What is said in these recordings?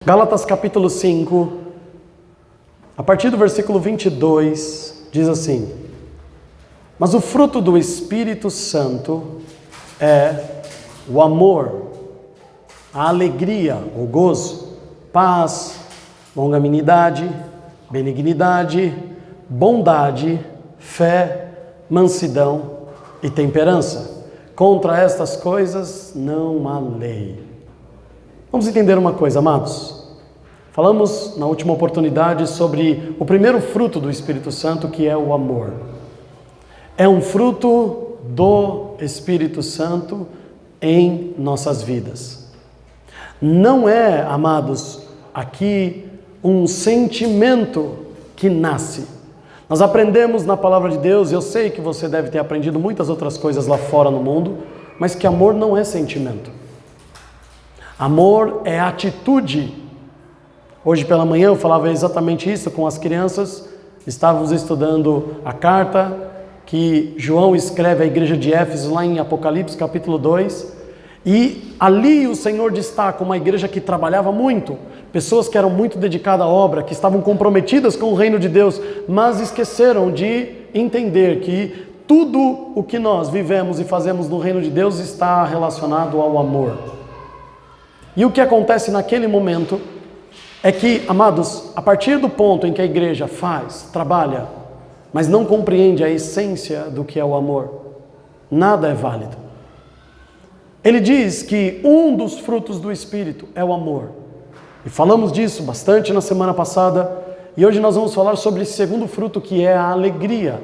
Gálatas capítulo 5, a partir do versículo 22, diz assim: Mas o fruto do Espírito Santo é o amor, a alegria, o gozo, paz, longanimidade, benignidade, bondade, fé, mansidão e temperança. Contra estas coisas não há lei. Vamos entender uma coisa, amados. Falamos na última oportunidade sobre o primeiro fruto do Espírito Santo, que é o amor. É um fruto do Espírito Santo em nossas vidas. Não é, amados, aqui um sentimento que nasce. Nós aprendemos na palavra de Deus, eu sei que você deve ter aprendido muitas outras coisas lá fora no mundo, mas que amor não é sentimento. Amor é atitude. Hoje pela manhã eu falava exatamente isso com as crianças. Estávamos estudando a carta que João escreve à igreja de Éfeso, lá em Apocalipse capítulo 2. E ali o Senhor destaca uma igreja que trabalhava muito, pessoas que eram muito dedicadas à obra, que estavam comprometidas com o reino de Deus, mas esqueceram de entender que tudo o que nós vivemos e fazemos no reino de Deus está relacionado ao amor. E o que acontece naquele momento é que, amados, a partir do ponto em que a igreja faz, trabalha, mas não compreende a essência do que é o amor, nada é válido. Ele diz que um dos frutos do Espírito é o amor. E falamos disso bastante na semana passada, e hoje nós vamos falar sobre esse segundo fruto, que é a alegria.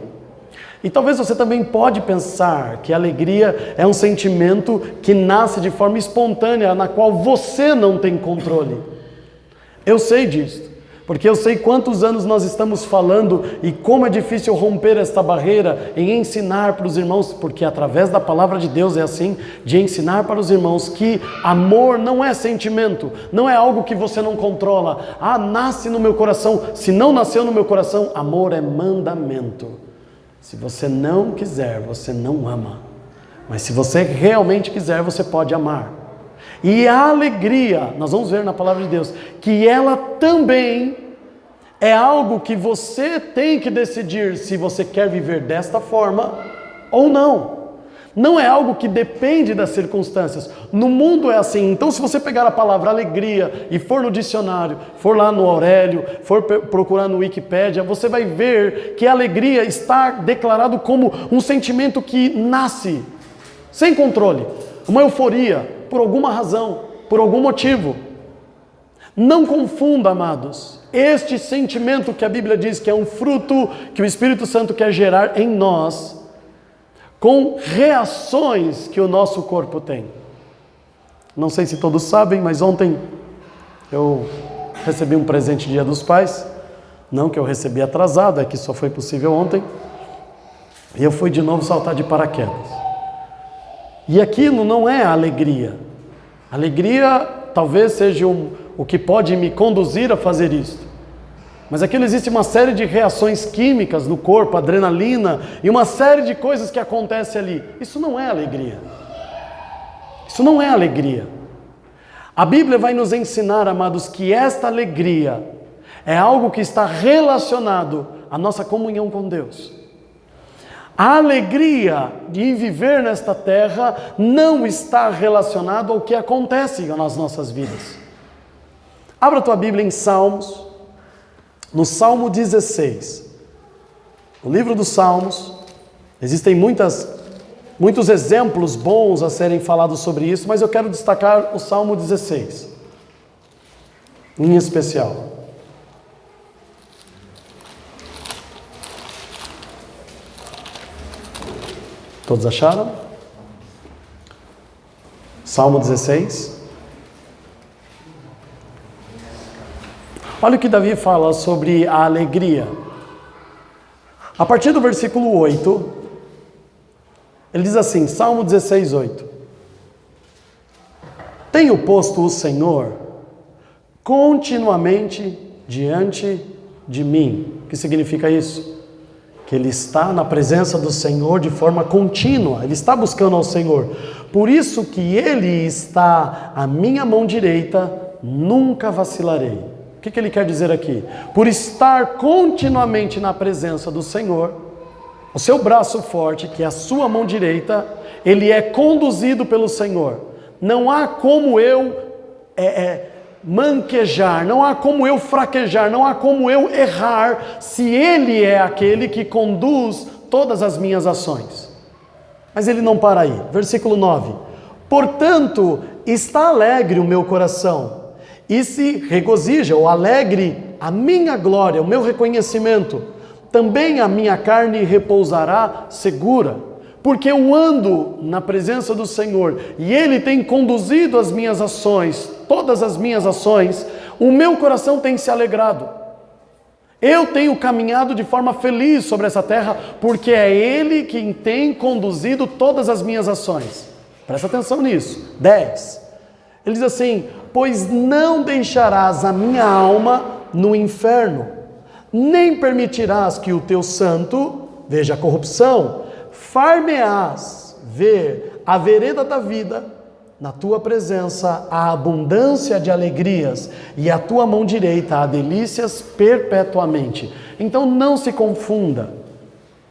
E talvez você também pode pensar que a alegria é um sentimento que nasce de forma espontânea, na qual você não tem controle. Eu sei disso, porque eu sei quantos anos nós estamos falando e como é difícil romper esta barreira em ensinar para os irmãos, porque através da palavra de Deus é assim, de ensinar para os irmãos que amor não é sentimento, não é algo que você não controla. Nasce no meu coração. Se não nasceu no meu coração, amor é mandamento. Se você não quiser, você não ama. Mas se você realmente quiser, você pode amar. E a alegria, nós vamos ver na palavra de Deus, que ela também é algo que você tem que decidir se você quer viver desta forma ou não. Não é algo que depende das circunstâncias. No mundo é assim. Então, se você pegar a palavra alegria e for no dicionário, for lá no Aurélio, for procurar no Wikipédia, você vai ver que a alegria está declarado como um sentimento que nasce sem controle. Uma euforia, por alguma razão, por algum motivo. Não confunda, amados, este sentimento que a Bíblia diz que é um fruto que o Espírito Santo quer gerar em nós, com reações que o nosso corpo tem. Não sei se todos sabem, mas ontem eu recebi um presente de Dia dos Pais. Não que eu recebi atrasado, é que só foi possível ontem. E eu fui de novo saltar de paraquedas. E aquilo não é alegria. Alegria talvez seja o que pode me conduzir a fazer isso. Mas aquilo existe uma série de reações químicas no corpo, adrenalina e uma série de coisas que acontecem ali. Isso não é alegria. Isso não é alegria. A Bíblia vai nos ensinar, amados, que esta alegria é algo que está relacionado à nossa comunhão com Deus. A alegria de viver nesta terra não está relacionado ao que acontece nas nossas vidas. Abra a tua Bíblia em Salmos. No Salmo 16, no livro dos Salmos, existem muitos exemplos bons a serem falados sobre isso, mas eu quero destacar o Salmo 16, em especial. Todos acharam? Salmo 16. Olha o que Davi fala sobre a alegria. A partir do versículo 8, ele diz assim, Salmo 16, 8. Tenho posto o Senhor continuamente diante de mim. O que significa isso? Que ele está na presença do Senhor de forma contínua, ele está buscando ao Senhor. Por isso que ele está à minha mão direita nunca vacilarei. O que ele quer dizer aqui? Por estar continuamente na presença do Senhor, o seu braço forte, que é a sua mão direita, ele é conduzido pelo Senhor. Não há como eu manquejar, não há como eu fraquejar, não há como eu errar, se Ele é aquele que conduz todas as minhas ações. Mas ele não para aí. Versículo 9. Portanto, está alegre o meu coração, e se regozija, ou alegre a minha glória, o meu reconhecimento. Também a minha carne repousará segura, porque eu ando na presença do Senhor, e Ele tem conduzido as minhas ações, todas as minhas ações, o meu coração tem se alegrado. Eu tenho caminhado de forma feliz sobre essa terra, porque é Ele quem tem conduzido todas as minhas ações. Presta atenção nisso. 10. Ele diz assim: pois não deixarás a minha alma no inferno, nem permitirás que o teu santo veja a corrupção. Far-me-ás ver a vereda da vida, na tua presença há abundância de alegrias, e a tua mão direita há delícias perpetuamente. Então não se confunda.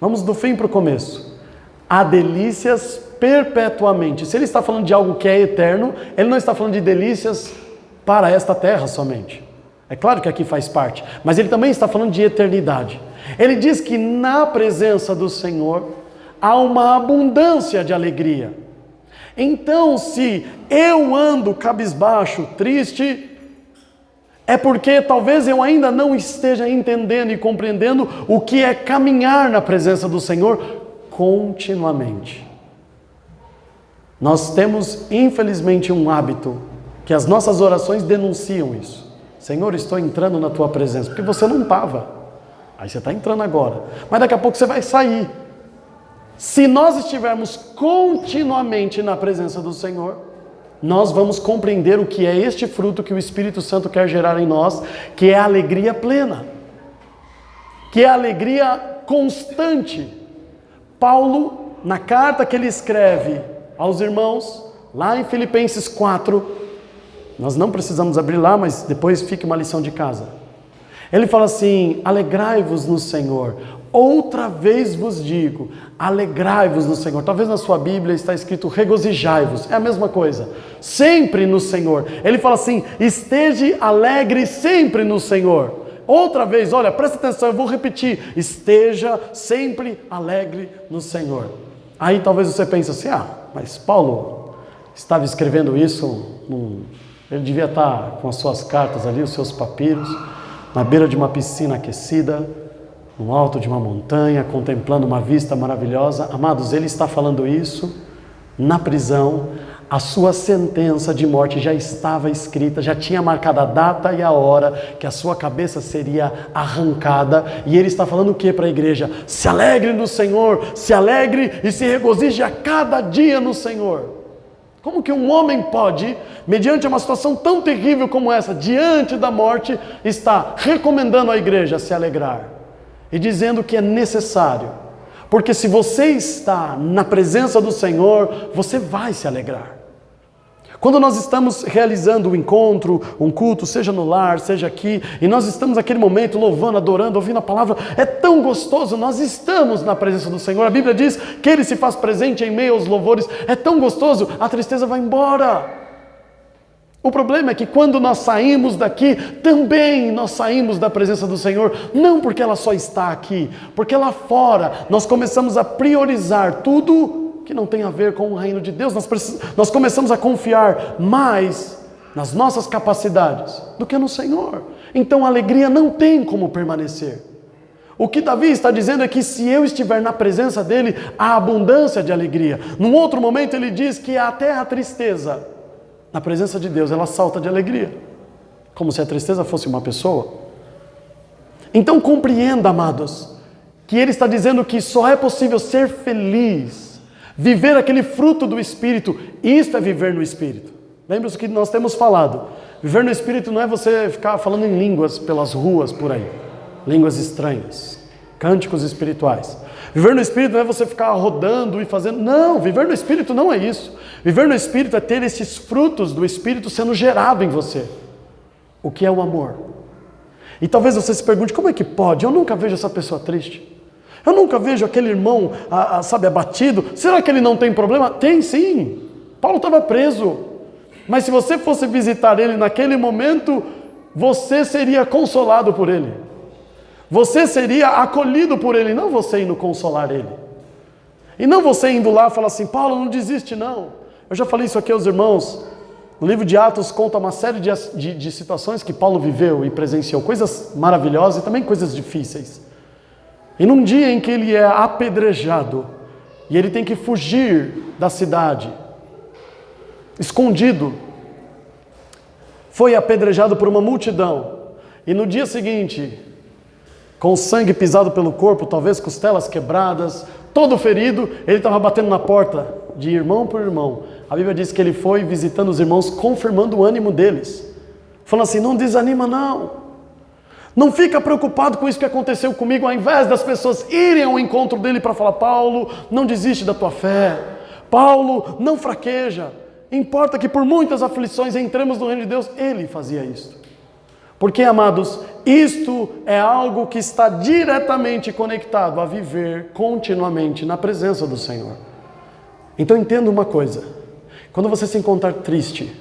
Vamos do fim para o começo. Há delícias perpetuamente. Se ele está falando de algo que é eterno, ele não está falando de delícias para esta terra somente. É claro que aqui faz parte, mas ele também está falando de eternidade. Ele diz que na presença do Senhor há uma abundância de alegria. Então, se eu ando cabisbaixo, triste, é porque talvez eu ainda não esteja entendendo e compreendendo o que é caminhar na presença do Senhor continuamente. Nós temos, infelizmente, um hábito que as nossas orações denunciam isso. Senhor, estou entrando na tua presença, porque você não estava. Aí você está entrando agora, mas daqui a pouco você vai sair. Se nós estivermos continuamente na presença do Senhor, nós vamos compreender o que é este fruto que o Espírito Santo quer gerar em nós, que é a alegria plena, que é a alegria constante. Paulo, na carta que ele escreve aos irmãos, lá em Filipenses 4, nós não precisamos abrir lá, mas depois fica uma lição de casa. Ele fala assim: alegrai-vos no Senhor. Outra vez vos digo, alegrai-vos no Senhor. Talvez na sua Bíblia está escrito regozijai-vos. É a mesma coisa. Sempre no Senhor. Ele fala assim: esteja alegre sempre no Senhor. Outra vez, olha, presta atenção, eu vou repetir. Esteja sempre alegre no Senhor. Aí talvez você pense assim: mas Paulo estava escrevendo isso, ele devia estar com as suas cartas ali, os seus papiros, na beira de uma piscina aquecida, no alto de uma montanha, contemplando uma vista maravilhosa. Amados, ele está falando isso na prisão. A sua sentença de morte já estava escrita, já tinha marcado a data e a hora que a sua cabeça seria arrancada. E ele está falando o que para a igreja? Se alegre no Senhor, se alegre e se regozije a cada dia no Senhor. Como que um homem pode, mediante uma situação tão terrível como essa, diante da morte, está recomendando à igreja se alegrar? E dizendo que é necessário, porque se você está na presença do Senhor, você vai se alegrar. Quando nós estamos realizando um encontro, um culto, seja no lar, seja aqui, e nós estamos naquele momento louvando, adorando, ouvindo a palavra, é tão gostoso, nós estamos na presença do Senhor. A Bíblia diz que Ele se faz presente em meio aos louvores, é tão gostoso, a tristeza vai embora. O problema é que quando nós saímos daqui, também nós saímos da presença do Senhor, não porque ela só está aqui, porque lá fora nós começamos a priorizar tudo que não tem a ver com o reino de Deus. Nós começamos a confiar mais nas nossas capacidades do que no Senhor. Então a alegria não tem como permanecer. O que Davi está dizendo é que se eu estiver na presença dele, há abundância de alegria. Num outro momento ele diz que até a tristeza, na presença de Deus, ela salta de alegria, como se a tristeza fosse uma pessoa. Então compreenda, amados, que ele está dizendo que só é possível ser feliz, viver aquele fruto do Espírito. Isto é viver no Espírito. Lembra-se que nós temos falado, viver no Espírito não é você ficar falando em línguas pelas ruas por aí, línguas estranhas, cânticos espirituais. Viver no Espírito não é você ficar rodando e fazendo, não, viver no Espírito não é isso. Viver no Espírito é ter esses frutos do Espírito sendo gerado em você. o que é o amor. E talvez você se pergunte, como é que pode? Eu nunca vejo essa pessoa triste. Eu nunca vejo aquele irmão, sabe, abatido. Será que ele não tem problema? Tem sim. Paulo estava preso. Mas se você fosse visitar ele naquele momento, você seria consolado por ele. Você seria acolhido por ele, não você indo consolar ele. E não você indo lá e falar assim, Paulo, não desiste não. Eu já falei isso aqui aos irmãos. O livro de Atos conta uma série de situações que Paulo viveu e presenciou. Coisas maravilhosas e também coisas difíceis. E num dia em que ele é apedrejado, e ele tem que fugir da cidade, escondido, foi apedrejado por uma multidão, e no dia seguinte, com sangue pisado pelo corpo, talvez costelas quebradas, todo ferido, ele estava batendo na porta, de irmão por irmão. A Bíblia diz que ele foi visitando os irmãos, confirmando o ânimo deles, falando assim, não desanima não. Não fica preocupado com isso que aconteceu comigo, ao invés das pessoas irem ao encontro dele para falar, Paulo, não desiste da tua fé. Paulo, não fraqueja. Importa que por muitas aflições entremos no reino de Deus. Ele fazia isso. Porque, amados, isto é algo que está diretamente conectado a viver continuamente na presença do Senhor. Então entenda uma coisa. Quando você se encontrar triste,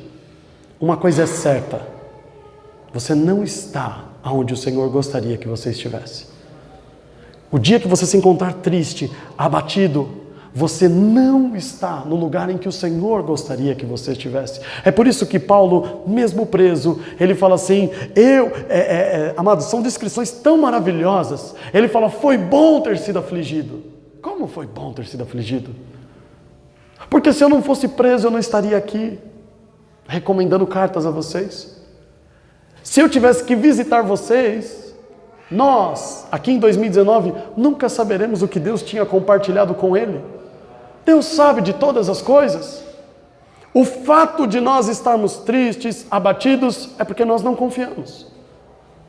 uma coisa é certa. Você não está aonde o Senhor gostaria que você estivesse. O dia que você se encontrar triste, abatido, você não está no lugar em que o Senhor gostaria que você estivesse. É por isso que Paulo, mesmo preso, ele fala assim, amados, são descrições tão maravilhosas. Ele fala, foi bom ter sido afligido. Como foi bom ter sido afligido? Porque se eu não fosse preso, eu não estaria aqui recomendando cartas a vocês. Se eu tivesse que visitar vocês, nós, aqui em 2019, nunca saberemos o que Deus tinha compartilhado com Ele. Deus sabe de todas as coisas. O fato de nós estarmos tristes, abatidos, é porque nós não confiamos.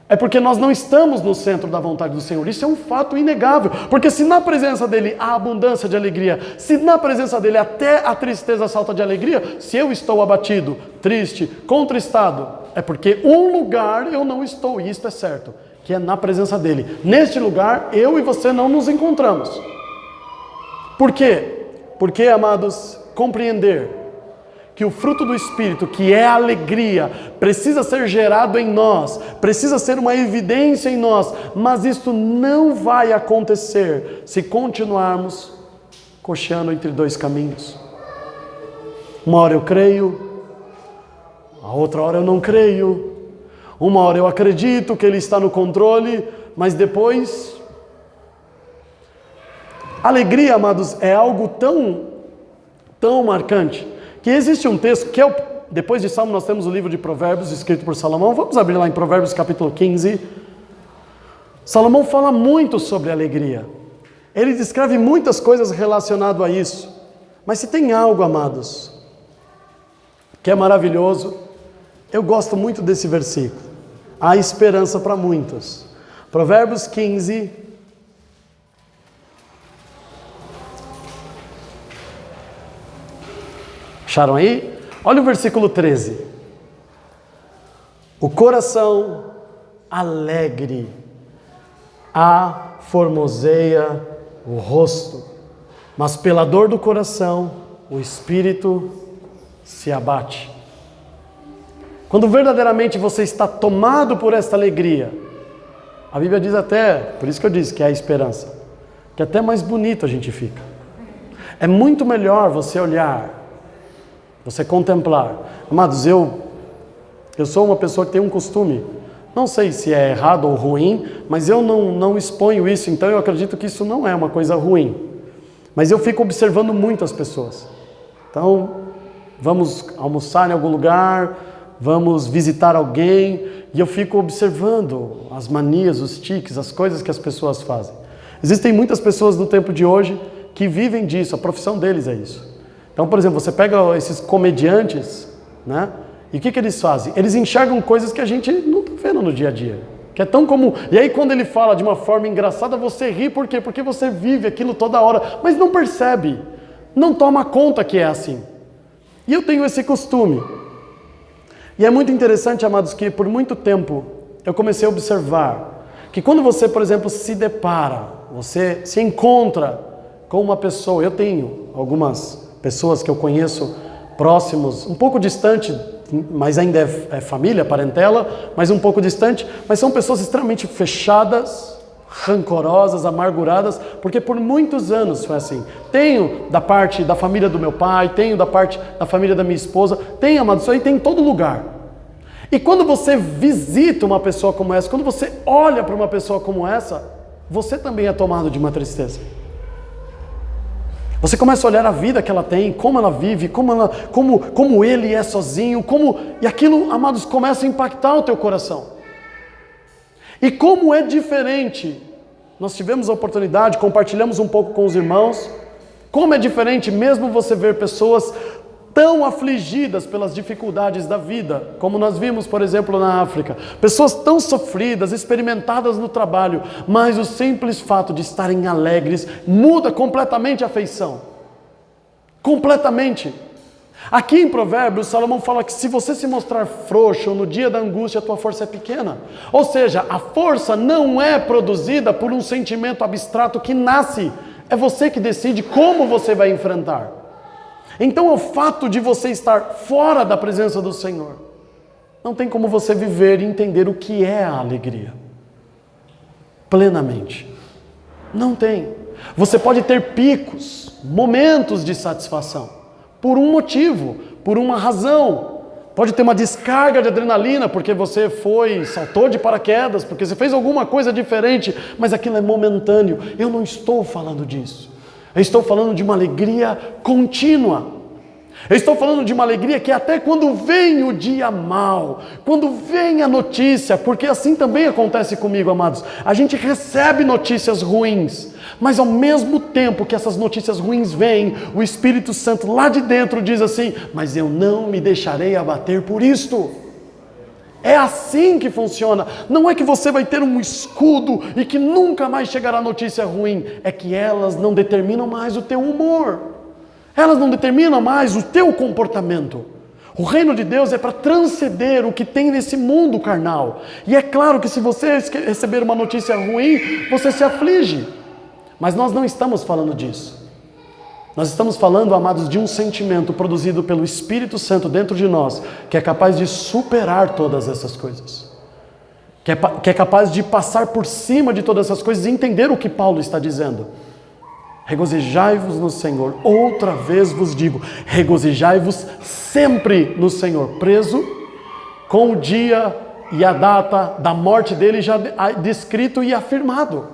É porque nós não estamos no centro da vontade do Senhor. Isso é um fato inegável. Porque se na presença dEle há abundância de alegria, se na presença dEle até a tristeza salta de alegria, se eu estou abatido, triste, contristado, é porque um lugar eu não estou, e isto é certo, que é na presença dEle. Neste lugar, eu e você não nos encontramos. Por quê? Porque, amados, compreender que o fruto do Espírito, que é a alegria, precisa ser gerado em nós, precisa ser uma evidência em nós, mas isto não vai acontecer se continuarmos cocheando entre dois caminhos. Uma hora eu creio, a outra hora eu não creio, uma hora eu acredito que Ele está no controle, mas depois... Alegria, amados, é algo tão marcante, que existe um texto, que depois de Salmo nós temos o livro de Provérbios, escrito por Salomão. Vamos abrir lá em Provérbios capítulo 15. Salomão fala muito sobre alegria. Ele descreve muitas coisas relacionadas a isso. Mas se tem algo, amados, que é maravilhoso, eu gosto muito desse versículo. Há esperança para muitos. Provérbios 15. Acharam aí? Olha o versículo 13. O coração alegre aformoseia o rosto, mas pela dor do coração o espírito se abate. Quando verdadeiramente você está tomado por esta alegria, a Bíblia diz até, por isso que eu disse que é a esperança, que até mais bonito a gente fica. É muito melhor você olhar, você contemplar. Amados, eu sou uma pessoa que tem um costume, não sei se é errado ou ruim, mas eu não exponho isso, então eu acredito que isso não é uma coisa ruim. Mas eu fico observando muito as pessoas. Então, vamos almoçar em algum lugar, vamos visitar alguém, e eu fico observando as manias, os tiques, as coisas que as pessoas fazem. Existem muitas pessoas no tempo de hoje que vivem disso, a profissão deles é isso. Então, por exemplo, você pega esses comediantes, né? E o que eles fazem? Eles enxergam coisas que a gente não está vendo no dia a dia, que é tão comum. E aí quando ele fala de uma forma engraçada, você ri, por quê? Porque você vive aquilo toda hora, mas não percebe, não toma conta que é assim. E eu tenho esse costume. E é muito interessante, amados, que por muito tempo eu comecei a observar que quando você, por exemplo, se depara, você se encontra com uma pessoa, eu tenho algumas pessoas que eu conheço próximos, um pouco distante, mas ainda é família, parentela, mas um pouco distante, mas são pessoas extremamente fechadas, rancorosas, amarguradas, porque por muitos anos foi assim. Tenho da parte da família do meu pai, tenho da parte da família da minha esposa, tenho, amado, isso aí tem em todo lugar. E quando você visita uma pessoa como essa, quando você olha para uma pessoa como essa, você também é tomado de uma tristeza. Você começa a olhar a vida que ela tem, como ela vive, como ele é sozinho, e aquilo, amados, começa a impactar o teu coração. E como é diferente, nós tivemos a oportunidade, compartilhamos um pouco com os irmãos, como é diferente mesmo você ver pessoas tão afligidas pelas dificuldades da vida, como nós vimos, por exemplo, na África. Pessoas tão sofridas, experimentadas no trabalho, mas o simples fato de estarem alegres muda completamente a feição. Completamente. Aqui em Provérbios, Salomão fala que se você se mostrar frouxo no dia da angústia, a tua força é pequena. Ou seja, a força não é produzida por um sentimento abstrato que nasce. É você que decide como você vai enfrentar. Então o fato de você estar fora da presença do Senhor, não tem como você viver e entender o que é a alegria. Plenamente. Não tem. Você pode ter picos, momentos de satisfação, por um motivo, por uma razão. Pode ter uma descarga de adrenalina, porque você saltou de paraquedas, porque você fez alguma coisa diferente, mas aquilo é momentâneo. Eu não estou falando disso. Eu estou falando de uma alegria contínua. Eu estou falando de uma alegria que até quando vem o dia mau, quando vem a notícia, porque assim também acontece comigo, amados, a gente recebe notícias ruins, mas ao mesmo tempo que essas notícias ruins vêm, o Espírito Santo lá de dentro diz assim, mas eu não me deixarei abater por isto. É assim que funciona. Não é que você vai ter um escudo e que nunca mais chegará notícia ruim. É que elas não determinam mais o teu humor. Elas não determinam mais o teu comportamento. O reino de Deus é para transcender o que tem nesse mundo carnal. E é claro que se você receber uma notícia ruim, você se aflige. Mas nós não estamos falando disso. Nós estamos falando, amados, de um sentimento produzido pelo Espírito Santo dentro de nós, que é capaz de superar todas essas coisas. Que é capaz de passar por cima de todas essas coisas e entender o que Paulo está dizendo. Regozijai-vos no Senhor. Outra vez vos digo, regozijai-vos sempre no Senhor. Preso com o dia e a data da morte dele já descrito e afirmado.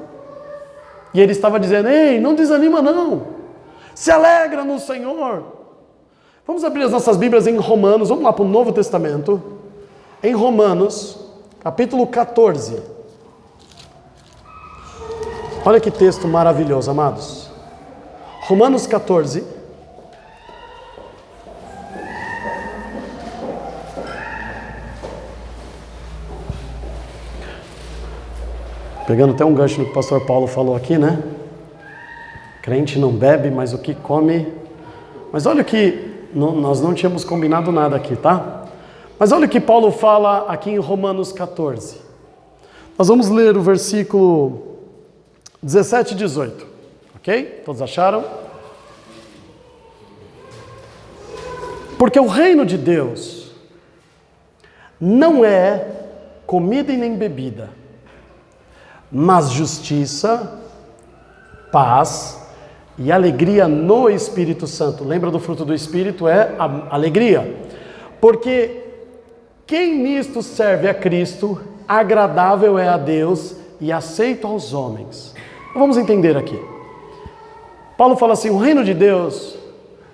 E ele estava dizendo, ei, não desanima não. Se alegra no Senhor. Vamos abrir as nossas Bíblias em Romanos, vamos lá para o Novo Testamento. Em Romanos, capítulo 14. Olha que texto maravilhoso, amados. Romanos 14. Pegando até um gancho no que o pastor Paulo falou aqui, né? Crente não bebe, mas o que come... Mas olha o que... nós não tínhamos combinado nada aqui, tá? Mas olha o que Paulo fala aqui em Romanos 14. Nós vamos ler o versículo 17 e 18. Ok? Todos acharam? Porque o reino de Deus não é comida e nem bebida, mas justiça, paz e alegria no Espírito Santo. Lembra do fruto do Espírito? É a alegria. Porque quem nisto serve a Cristo, agradável é a Deus e aceito aos homens. Então, vamos entender aqui. Paulo fala assim, o reino de Deus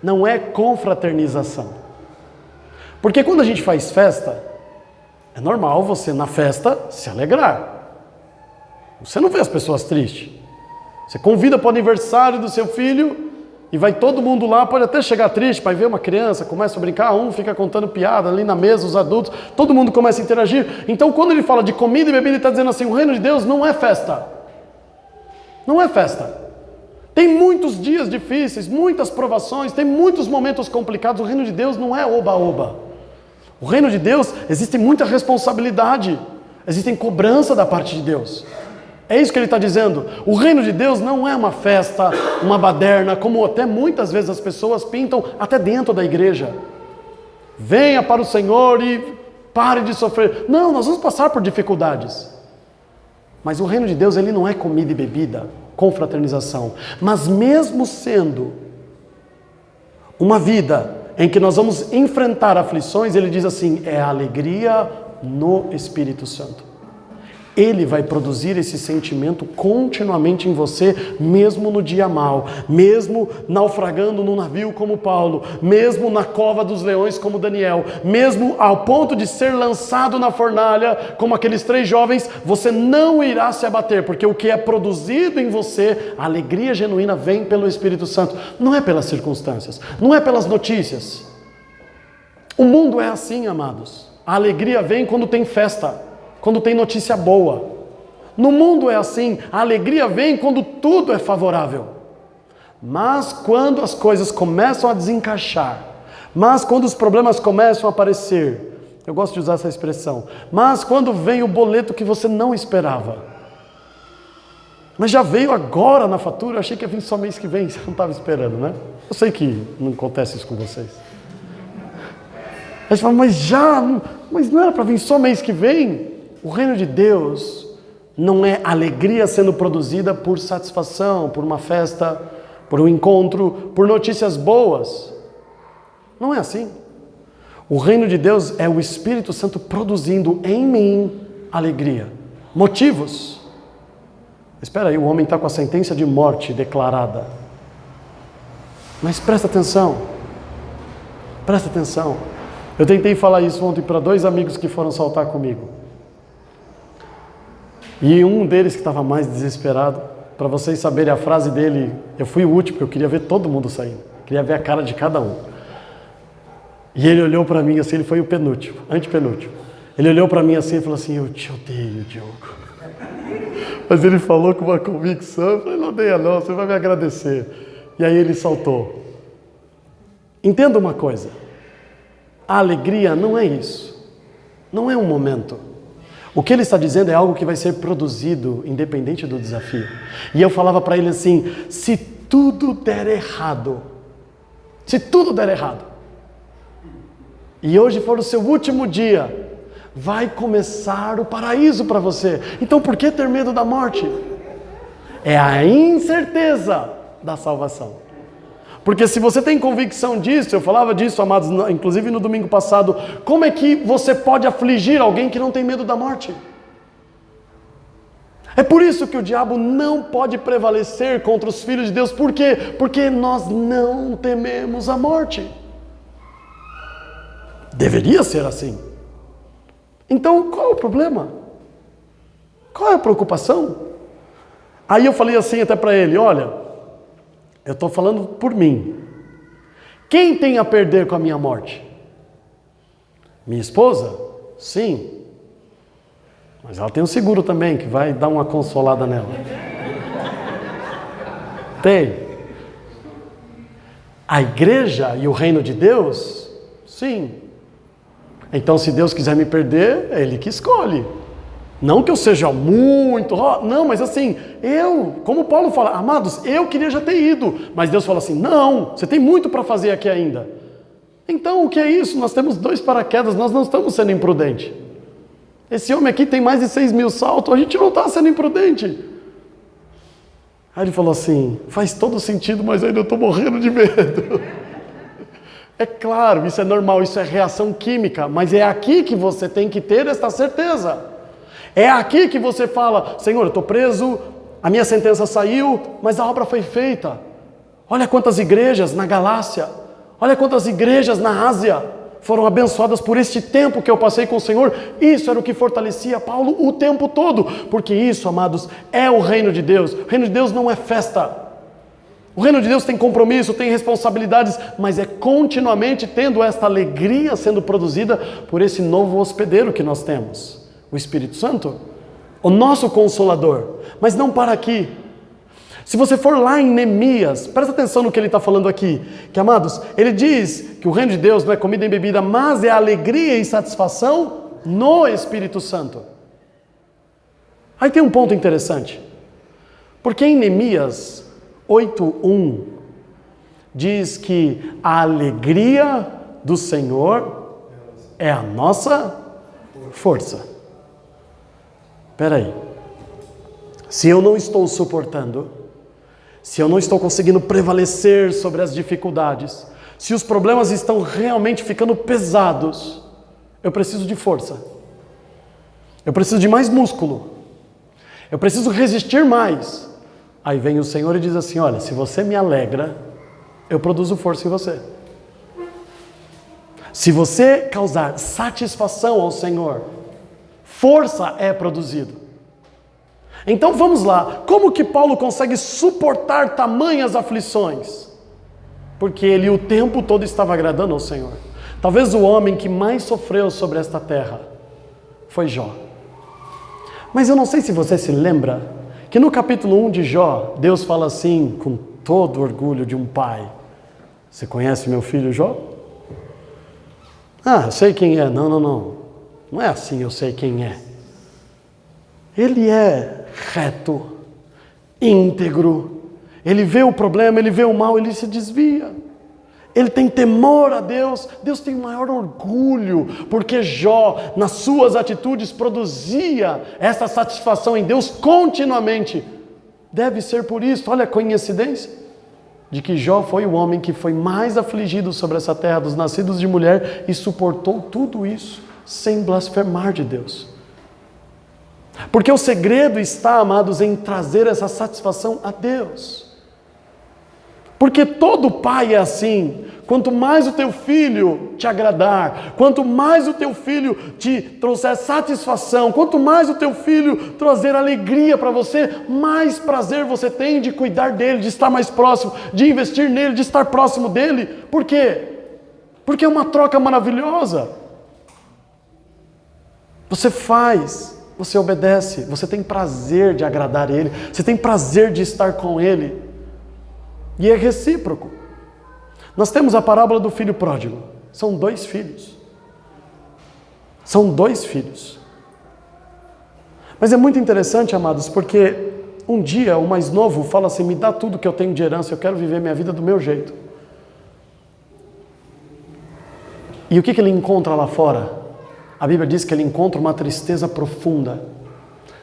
não é confraternização. Porque quando a gente faz festa, é normal você na festa se alegrar. Você não vê as pessoas tristes. Você convida para o aniversário do seu filho e vai todo mundo lá, pode até chegar triste, para ver uma criança, começa a brincar, um fica contando piada ali na mesa, os adultos, todo mundo começa a interagir. Então quando ele fala de comida e bebida, ele está dizendo assim, o reino de Deus não é festa. Não é festa. Tem muitos dias difíceis, muitas provações, tem muitos momentos complicados. O reino de Deus não é oba-oba. O reino de Deus existe muita responsabilidade, existe cobrança da parte de Deus. É isso que ele está dizendo. O reino de Deus não é uma festa, uma baderna, como até muitas vezes as pessoas pintam até dentro da igreja. Venha para o Senhor e pare de sofrer. Não, nós vamos passar por dificuldades. Mas o reino de Deus, ele não é comida e bebida, confraternização. Mas mesmo sendo uma vida em que nós vamos enfrentar aflições, ele diz assim, é a alegria no Espírito Santo. Ele vai produzir esse sentimento continuamente em você, mesmo no dia mau, mesmo naufragando no navio como Paulo, mesmo na cova dos leões como Daniel, mesmo ao ponto de ser lançado na fornalha como aqueles 3 jovens, você não irá se abater, porque o que é produzido em você, a alegria genuína vem pelo Espírito Santo, não é pelas circunstâncias, não é pelas notícias. O mundo é assim, amados, a alegria vem quando tem festa, quando tem notícia boa. No mundo é assim, a alegria vem quando tudo é favorável. Mas quando as coisas começam a desencaixar, mas quando os problemas começam a aparecer, eu gosto de usar essa expressão, mas quando vem o boleto que você não esperava, mas já veio agora na fatura, eu achei que ia vir só mês que vem, você não estava esperando, né? Eu sei que não acontece isso com vocês. Aí você fala, mas não era para vir só mês que vem? O reino de Deus não é alegria sendo produzida por satisfação, por uma festa, por um encontro, por notícias boas. Não é assim. O reino de Deus é o Espírito Santo produzindo em mim alegria. Motivos. Espera aí, o homem está com a sentença de morte declarada. Mas presta atenção. Presta atenção. Eu tentei falar isso ontem para 2 amigos que foram saltar comigo. E um deles que estava mais desesperado, para vocês saberem a frase dele, eu fui o último, porque eu queria ver todo mundo saindo, queria ver a cara de cada um. E ele olhou para mim assim, ele foi o penúltimo, antepenúltimo. Ele olhou para mim assim e falou assim, eu te odeio, Diogo. Mas ele falou com uma convicção, eu falei, não odeia não, você vai me agradecer. E aí ele saltou. Entenda uma coisa, a alegria não é isso, não é um momento. O que ele está dizendo é algo que vai ser produzido independente do desafio. E eu falava para ele assim, se tudo der errado, e hoje for o seu último dia, vai começar o paraíso para você. Então por que ter medo da morte? É a incerteza da salvação. Porque se você tem convicção disso, eu falava disso, amados, inclusive no domingo passado, como é que você pode afligir alguém que não tem medo da morte? É por isso que o diabo não pode prevalecer contra os filhos de Deus. Por quê? Porque nós não tememos a morte. Deveria ser assim. Então, qual é o problema? Qual é a preocupação? Aí eu falei assim até para ele, olha, eu estou falando por mim. Quem tem a perder com a minha morte? Minha esposa? Sim. Mas ela tem um seguro também, que vai dar uma consolada nela. Tem. A igreja e o reino de Deus? Sim. Então, se Deus quiser me perder, é Ele que escolhe. Não que eu seja muito... Não, mas assim, como Paulo fala, amados, eu queria já ter ido. Mas Deus fala assim, não, você tem muito para fazer aqui ainda. Então, o que é isso? Nós temos 2 paraquedas, nós não estamos sendo imprudentes. Esse homem aqui tem mais de 6.000 saltos, a gente não está sendo imprudente. Aí ele falou assim, faz todo sentido, mas ainda eu estou morrendo de medo. É claro, isso é normal, isso é reação química, mas é aqui que você tem que ter esta certeza. É aqui que você fala, Senhor, eu estou preso, a minha sentença saiu, mas a obra foi feita. Olha quantas igrejas na Galácia, olha quantas igrejas na Ásia foram abençoadas por este tempo que eu passei com o Senhor. Isso era o que fortalecia Paulo o tempo todo, porque isso, amados, é o reino de Deus. O reino de Deus não é festa. O reino de Deus tem compromisso, tem responsabilidades, mas é continuamente tendo esta alegria sendo produzida por esse novo hospedeiro que nós temos. O Espírito Santo, o nosso Consolador, mas não para aqui. Se você for lá em Neemias, presta atenção no que ele está falando aqui, que amados, ele diz que o reino de Deus não é comida e bebida, mas é alegria e satisfação no Espírito Santo. Aí tem um ponto interessante, porque em Neemias 8:1 diz que a alegria do Senhor é a nossa força. Espera aí, se eu não estou suportando, se eu não estou conseguindo prevalecer sobre as dificuldades, se os problemas estão realmente ficando pesados, eu preciso de força, eu preciso de mais músculo, eu preciso resistir mais. Aí vem o Senhor e diz assim: olha, se você me alegra, eu produzo força em você. Se você causar satisfação ao Senhor, força é produzido. Então vamos lá, como que Paulo consegue suportar tamanhas aflições? Porque ele o tempo todo estava agradando ao Senhor. Talvez o homem que mais sofreu sobre esta terra foi Jó. Mas eu não sei se você se lembra que no capítulo 1 de Jó, Deus fala assim, com todo orgulho de um pai: você conhece meu filho Jó? Ah, eu sei quem é. Não é assim, eu sei quem é. Ele é reto, íntegro, ele vê o problema, ele vê o mal, ele se desvia. Ele tem temor a Deus, Deus tem maior orgulho, porque Jó, nas suas atitudes, produzia essa satisfação em Deus continuamente. Deve ser por isso, olha a coincidência, de que Jó foi o homem que foi mais afligido sobre essa terra dos nascidos de mulher e suportou tudo isso sem blasfemar de Deus. Porque o segredo está, amados, em trazer essa satisfação a Deus. Porque todo pai é assim: quanto mais o teu filho te agradar, quanto mais o teu filho te trouxer satisfação, quanto mais o teu filho trazer alegria para você, mais prazer você tem de cuidar dele, de estar mais próximo, de investir nele, de estar próximo dele. Por quê? Porque é uma troca maravilhosa. Você faz, você obedece, você tem prazer de agradar ele, você tem prazer de estar com ele. E é recíproco. Nós temos a parábola do filho pródigo. São dois filhos. São dois filhos. Mas é muito interessante, amados, porque um dia o mais novo fala assim: me dá tudo que eu tenho de herança, eu quero viver minha vida do meu jeito. E o que ele encontra lá fora? A Bíblia diz que ele encontra uma tristeza profunda.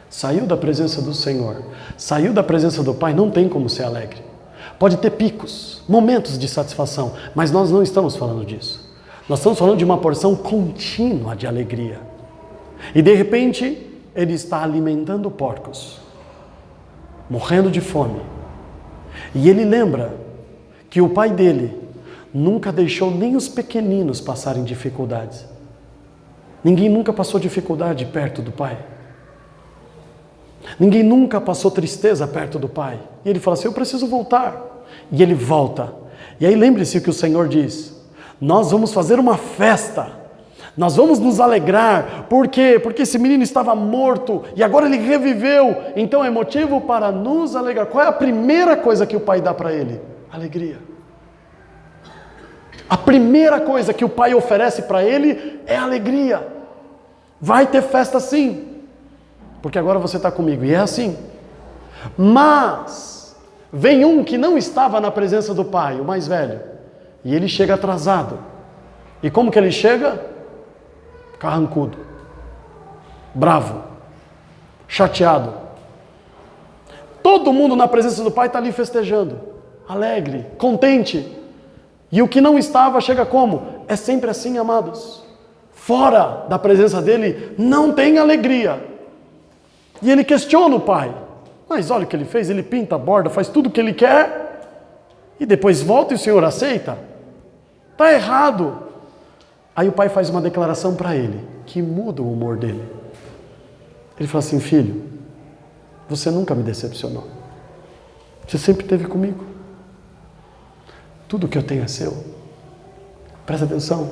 Saiu da presença do Senhor, saiu da presença do Pai, não tem como ser alegre. Pode ter picos, momentos de satisfação, mas nós não estamos falando disso. Nós estamos falando de uma porção contínua de alegria. E de repente, ele está alimentando porcos, morrendo de fome. E ele lembra que o pai dele nunca deixou nem os pequeninos passarem dificuldades. Ninguém nunca passou dificuldade perto do pai. Ninguém nunca passou tristeza perto do pai. E ele fala assim: eu preciso voltar. E ele volta. E aí lembre-se o que o Senhor diz: nós vamos fazer uma festa, nós vamos nos alegrar. Por quê? Porque esse menino estava morto e agora ele reviveu. Então é motivo para nos alegrar. Qual é a primeira coisa que o pai dá para ele? Alegria. A primeira coisa que o pai oferece para ele é alegria. Vai ter festa sim, porque agora você está comigo. E é assim. Mas vem um que não estava na presença do pai, o mais velho, e ele chega atrasado. E como que ele chega? Carrancudo, bravo, chateado. Todo mundo na presença do pai está ali festejando, alegre, contente. E o que não estava chega como? É sempre assim, amados. Fora da presença dele não tem alegria. E ele questiona o pai: mas olha o que ele fez, ele pinta, borda, faz tudo o que ele quer, e depois volta e o Senhor aceita? Está errado. Aí o pai faz uma declaração para ele, que muda o humor dele. Ele fala assim: filho, você nunca me decepcionou. Você sempre esteve comigo. Tudo que eu tenho é seu. Presta atenção.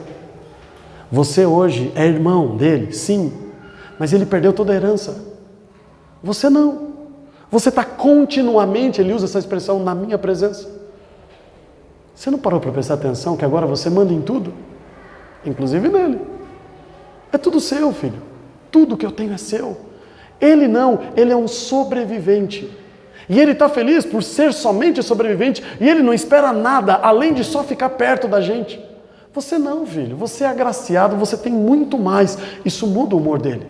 Você hoje é irmão dele, sim, mas ele perdeu toda a herança. Você não. Você está continuamente, ele usa essa expressão, na minha presença. Você não parou para prestar atenção que agora você manda em tudo? Inclusive nele. É tudo seu, filho. Tudo que eu tenho é seu. Ele não, ele é um sobrevivente. E ele está feliz por ser somente sobrevivente, e ele não espera nada, além de só ficar perto da gente. Você não, filho, você é agraciado, você tem muito mais. Isso muda o humor dele.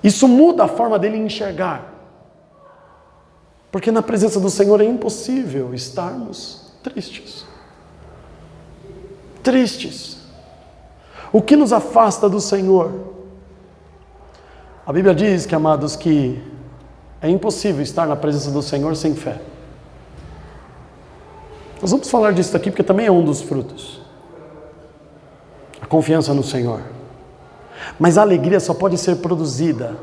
Isso muda a forma dele enxergar. Porque na presença do Senhor é impossível estarmos tristes. Tristes. O que nos afasta do Senhor? A Bíblia diz, que amados, que é impossível estar na presença do Senhor sem fé. Nós vamos falar disso aqui porque também é um dos frutos. A confiança no Senhor. Mas a alegria só pode ser produzida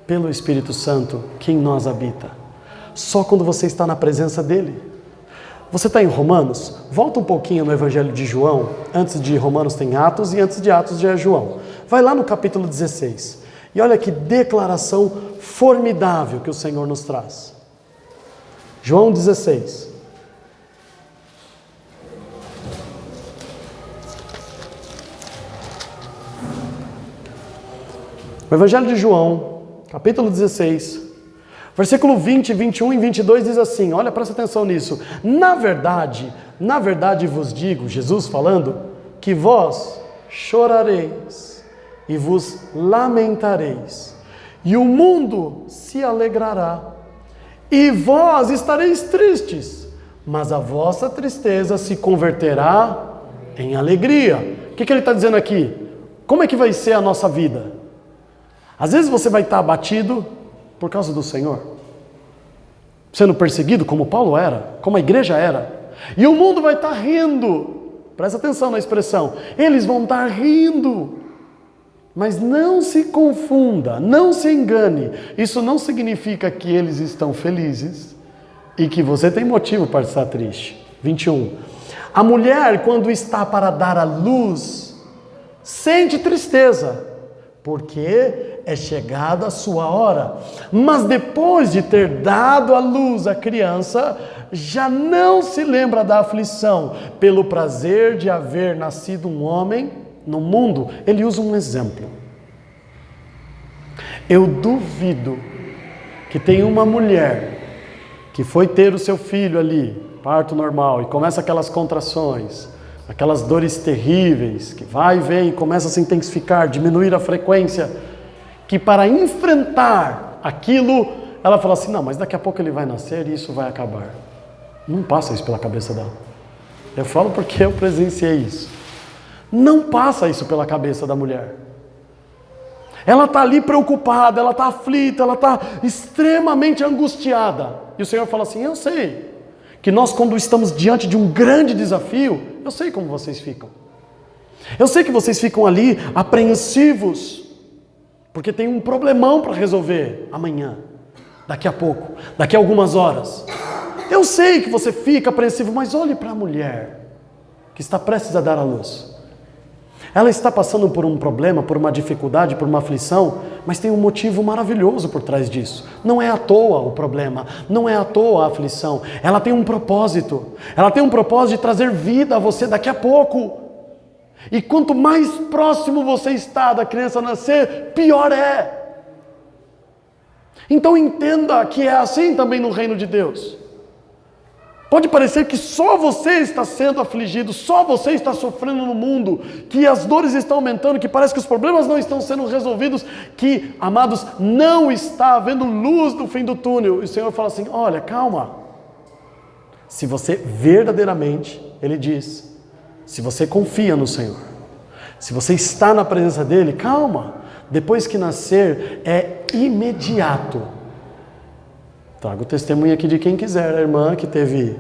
pelo Espírito Santo que em nós habita. Só quando você está na presença dele. Você está em Romanos? Volta um pouquinho no Evangelho de João. Antes de Romanos tem Atos e antes de Atos já é João. Vai lá no capítulo 16. E olha que declaração formidável que o Senhor nos traz. João 16. O Evangelho de João, capítulo 16, versículo 20, 21 e 22 diz assim, olha, presta atenção nisso. Na verdade vos digo, Jesus falando, que vós chorareis e vos lamentareis, e o mundo se alegrará, e vós estareis tristes, mas a vossa tristeza se converterá em alegria. O que ele está dizendo aqui? Como é que vai ser a nossa vida? Às vezes você vai estar abatido por causa do Senhor, sendo perseguido como Paulo era, como a igreja era, e o mundo vai estar rindo. Presta atenção na expressão, eles vão estar rindo. Mas não se confunda, não se engane, isso não significa que eles estão felizes e que você tem motivo para estar triste. 21. A mulher, quando está para dar à luz, sente tristeza, porque é chegada a sua hora. Mas depois de ter dado à luz a criança, já não se lembra da aflição, pelo prazer de haver nascido um homem no mundo. Ele usa um exemplo. Eu duvido que tenha uma mulher que foi ter o seu filho ali, parto normal, e começa aquelas contrações, aquelas dores terríveis, que vai e vem, começa a se intensificar, diminuir a frequência, que para enfrentar aquilo, ela fala assim, não, mas daqui a pouco ele vai nascer e isso vai acabar. Não passa isso pela cabeça dela. Eu falo porque eu presenciei isso. Não passa isso pela cabeça da mulher. Ela está ali preocupada, ela está aflita, ela está extremamente angustiada. E o Senhor fala assim, eu sei que nós, quando estamos diante de um grande desafio, eu sei como vocês ficam. Eu sei que vocês ficam ali apreensivos, porque tem um problemão para resolver amanhã, daqui a pouco, daqui a algumas horas. Eu sei que você fica apreensivo, mas olhe para a mulher que está prestes a dar à luz. Ela está passando por um problema, por uma dificuldade, por uma aflição, mas tem um motivo maravilhoso por trás disso. Não é à toa o problema, não é à toa a aflição. Ela tem um propósito. Ela tem um propósito de trazer vida a você daqui a pouco. E quanto mais próximo você está da criança nascer, pior é. Então entenda que é assim também no reino de Deus. Pode parecer que só você está sendo afligido, só você está sofrendo no mundo, que as dores estão aumentando, que parece que os problemas não estão sendo resolvidos, que, amados, não está havendo luz no fim do túnel. E o Senhor fala assim, olha, calma. Se você verdadeiramente, Ele diz, se você confia no Senhor, se você está na presença dEle, calma. Depois que nascer, é imediato. Trago o testemunho aqui de quem quiser, a irmã que teve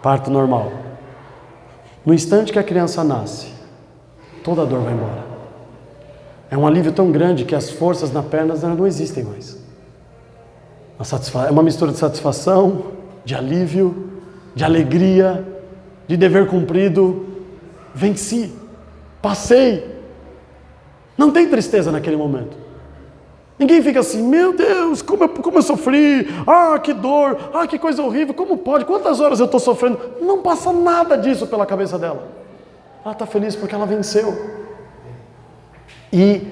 parto normal. No instante que a criança nasce, toda a dor vai embora. É um alívio tão grande que as forças na perna não existem mais. É uma mistura de satisfação, de alívio, de alegria, de dever cumprido. Venci, passei. Não tem tristeza naquele momento. Ninguém fica assim, meu Deus, como eu sofri, que dor, que coisa horrível, como pode, quantas horas eu estou sofrendo? Não passa nada disso pela cabeça dela. Ela está feliz porque ela venceu. E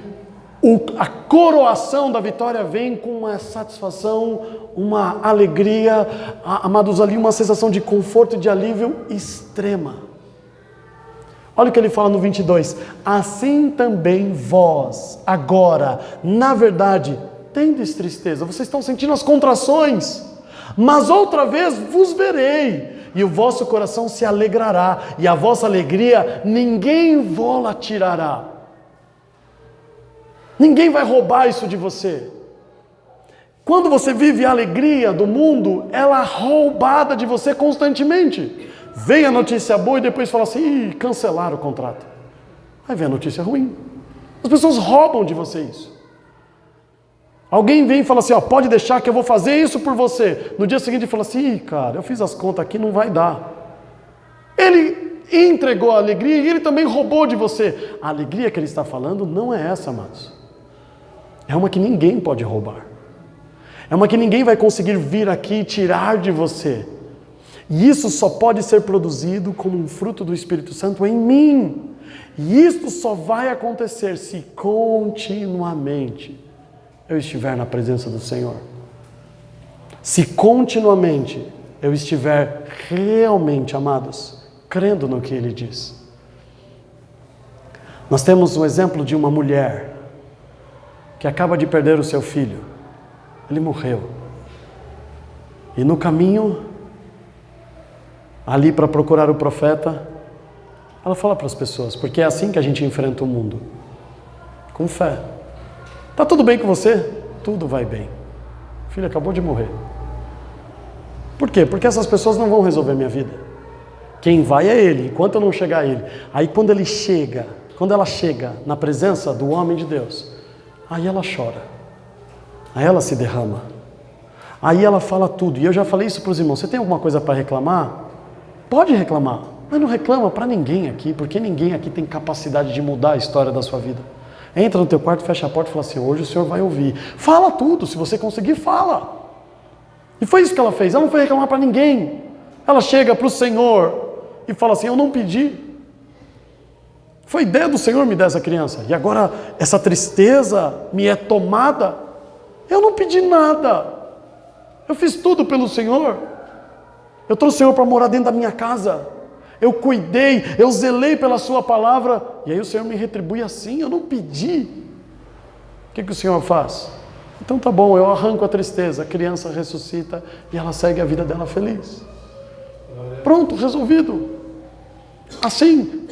a coroação da vitória vem com uma satisfação, uma alegria, amados, ali uma sensação de conforto e de alívio extrema. Olha o que ele fala no 22. Assim também vós, agora, na verdade, tendes tristeza. Vocês estão sentindo as contrações. Mas outra vez vos verei. E o vosso coração se alegrará. E a vossa alegria ninguém vô-la tirará. Ninguém vai roubar isso de você. Quando você vive a alegria do mundo, ela é roubada de você constantemente. Vem a notícia boa e depois fala assim, cancelaram o contrato. Aí vem a notícia ruim. As pessoas roubam de você isso. Alguém vem e fala assim, pode deixar que eu vou fazer isso por você. No dia seguinte ele fala assim, cara, eu fiz as contas aqui, não vai dar. Ele entregou a alegria e ele também roubou de você. A alegria que ele está falando não é essa, amados. É uma que ninguém pode roubar. É uma que ninguém vai conseguir vir aqui e tirar de você. E isso só pode ser produzido como um fruto do Espírito Santo em mim. E isso só vai acontecer se continuamente eu estiver na presença do Senhor. Se continuamente eu estiver realmente, amados, crendo no que Ele diz. Nós temos um exemplo de uma mulher que acaba de perder o seu filho. Ele morreu. E no caminho ali para procurar o profeta, ela fala para as pessoas, porque é assim que a gente enfrenta o mundo, com fé. Tá tudo bem com você? Tudo vai bem. O filho acabou de morrer. Por quê? Porque essas pessoas não vão resolver minha vida. Quem vai é ele, enquanto eu não chegar a ele. Aí quando ela chega na presença do homem de Deus, aí ela chora, aí ela se derrama, aí ela fala tudo. E eu já falei isso para os irmãos, você tem alguma coisa para reclamar? Pode reclamar, mas não reclama para ninguém aqui, porque ninguém aqui tem capacidade de mudar a história da sua vida. Entra no teu quarto, fecha a porta e fala assim, hoje o Senhor vai ouvir. Fala tudo, se você conseguir, fala. E foi isso que ela fez, ela não foi reclamar para ninguém. Ela chega para o Senhor e fala assim, eu não pedi. Foi ideia do Senhor me dar essa criança. E agora essa tristeza me é tomada. Eu não pedi nada. Eu fiz tudo pelo Senhor. Eu trouxe o Senhor para morar dentro da minha casa. Eu cuidei, eu zelei pela sua palavra. E aí o Senhor me retribui assim, eu não pedi. O que o Senhor faz? Então tá bom, eu arranco a tristeza. A criança ressuscita e ela segue a vida dela feliz. Pronto, resolvido. Assim.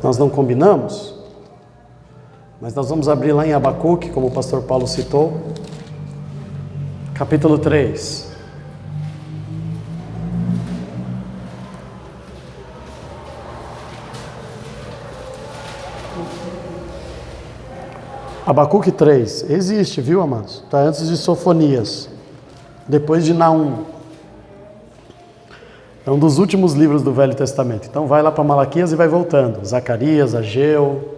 Nós não combinamos, mas nós vamos abrir lá em Abacuque, como o pastor Paulo citou, capítulo 3. Abacuque 3, existe, viu, amados? Está antes de Sofonias, depois de Naum. É um dos últimos livros do Velho Testamento. Então vai lá para Malaquias e vai voltando. Zacarias, Ageu.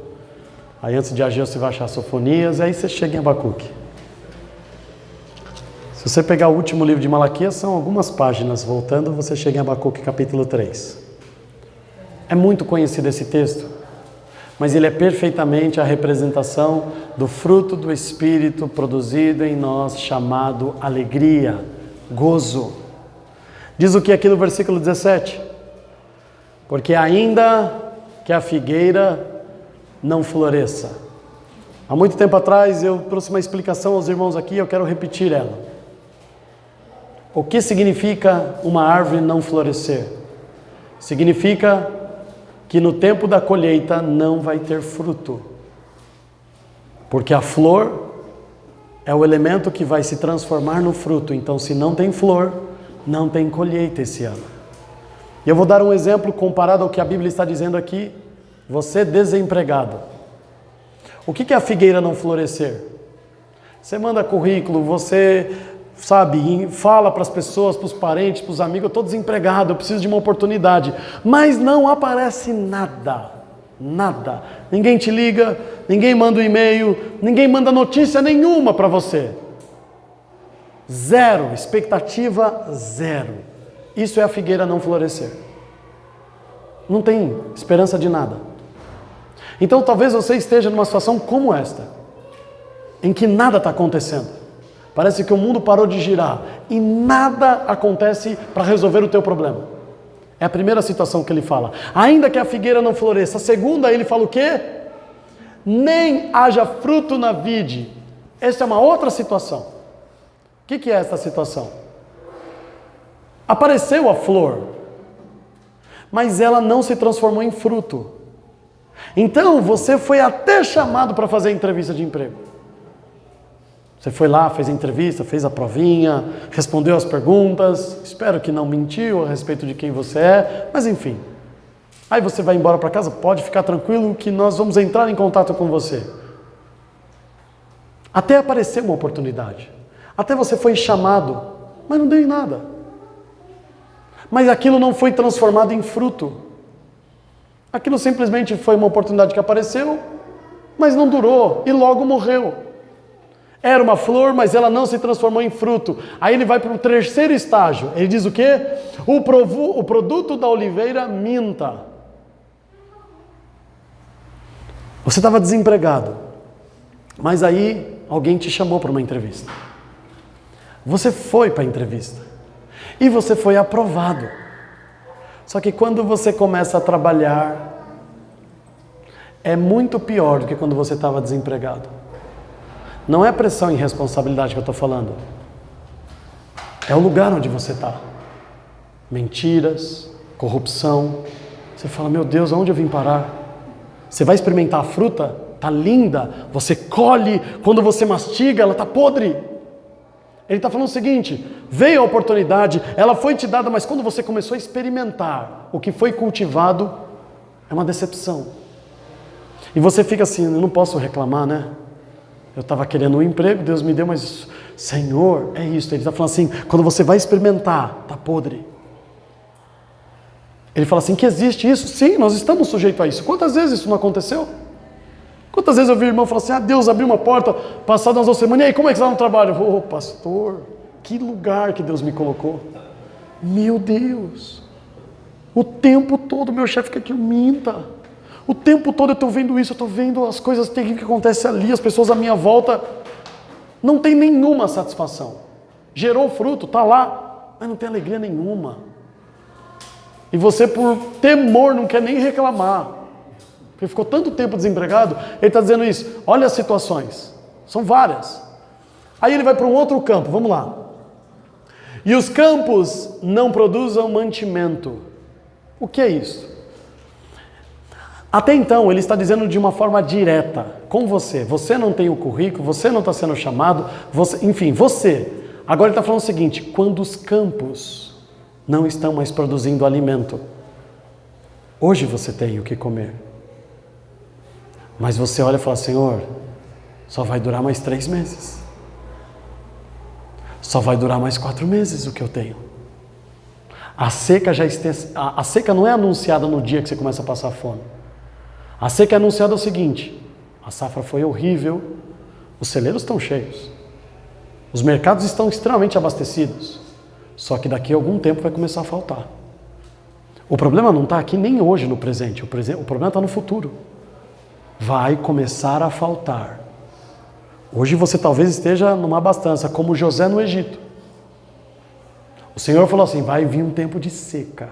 Aí antes de Ageu você vai achar Sofonias. E aí você chega em Abacuque. Se você pegar o último livro de Malaquias, são algumas páginas. Voltando, você chega em Abacuque capítulo 3. É muito conhecido esse texto, mas ele é perfeitamente a representação do fruto do Espírito produzido em nós, chamado alegria, gozo. Diz o que aqui no versículo 17? Porque ainda que a figueira não floresça. Há muito tempo atrás eu trouxe uma explicação aos irmãos aqui, eu quero repetir ela. O que significa uma árvore não florescer? Significa que no tempo da colheita não vai ter fruto. Porque a flor é o elemento que vai se transformar no fruto. Então, se não tem flor, não tem colheita esse ano. E eu vou dar um exemplo comparado ao que a Bíblia está dizendo aqui. Você desempregado. O que é a figueira não florescer? Você manda currículo, você, fala para as pessoas, para os parentes, para os amigos, eu estou desempregado, eu preciso de uma oportunidade. Mas não aparece nada. Nada. Ninguém te liga, ninguém manda um e-mail, ninguém manda notícia nenhuma para você. Zero, expectativa zero. Isso é a figueira não florescer. Não tem esperança de nada. Então talvez você esteja numa situação como esta, em que nada está acontecendo. Parece que o mundo parou de girar e nada acontece para resolver o teu problema. É a primeira situação que ele fala. Ainda que a figueira não floresça. A segunda, ele fala o quê? Nem haja fruto na vide. Essa é uma outra situação. O que é essa situação? Apareceu a flor, mas ela não se transformou em fruto. Então você foi até chamado para fazer a entrevista de emprego. Você foi lá, fez a entrevista, fez a provinha, respondeu as perguntas, espero que não mentiu a respeito de quem você é, mas enfim. Aí você vai embora para casa, pode ficar tranquilo que nós vamos entrar em contato com você. Até apareceu uma oportunidade. Até você foi chamado, mas não deu em nada. Mas aquilo não foi transformado em fruto. Aquilo simplesmente foi uma oportunidade que apareceu, mas não durou e logo morreu. Era uma flor, mas ela não se transformou em fruto. Aí ele vai para o terceiro estágio. Ele diz o quê? O produto da oliveira minta. Você estava desempregado, mas aí alguém te chamou para uma entrevista. Você foi para a entrevista e você foi aprovado. Só que quando você começa a trabalhar, é muito pior do que quando você estava desempregado. Não é pressão e responsabilidade que eu estou falando. É o lugar onde você está. Mentiras, corrupção. Você fala, meu Deus, aonde eu vim parar? Você vai experimentar a fruta? Está linda. Você colhe, quando você mastiga, ela está podre. Ele está falando o seguinte, veio a oportunidade, ela foi te dada, mas quando você começou a experimentar o que foi cultivado, é uma decepção. E você fica assim, eu não posso reclamar, né? Eu estava querendo um emprego, Deus me deu, mas Senhor, é isso. Ele está falando assim, quando você vai experimentar, está podre. Ele fala assim, que existe isso? Sim, nós estamos sujeitos a isso. Quantas vezes isso não aconteceu? Quantas vezes eu vi o irmão falar assim, Deus abriu uma porta, passado umas 2 semanas, e aí, como é que você está no trabalho? Ô, pastor, que lugar que Deus me colocou. Meu Deus, o tempo todo meu chefe quer que eu minta. O tempo todo eu estou vendo isso, eu estou vendo as coisas terríveis que acontecem ali, as pessoas à minha volta. Não tem nenhuma satisfação. Gerou fruto, está lá, mas não tem alegria nenhuma. E você, por temor, não quer nem reclamar. Porque ficou tanto tempo desempregado, ele está dizendo isso. Olha as situações, são várias. Aí ele vai para um outro campo, vamos lá. E os campos não produzam mantimento. O que é isso? Até então, ele está dizendo de uma forma direta, com você. Você não tem o currículo, você não está sendo chamado, enfim, você. Agora ele está falando o seguinte, quando os campos não estão mais produzindo alimento, hoje você tem o que comer. Mas você olha e fala, Senhor, só vai durar mais 3 meses. Só vai durar mais 4 meses o que eu tenho. A seca a seca não é anunciada no dia que você começa a passar fome. A seca é anunciada o seguinte, a safra foi horrível, os celeiros estão cheios, os mercados estão extremamente abastecidos, só que daqui a algum tempo vai começar a faltar. O problema não está aqui nem hoje no presente, o problema está no futuro. Vai começar a faltar. Hoje você talvez esteja numa abastança, como José no Egito. O Senhor falou assim, vai vir um tempo de seca.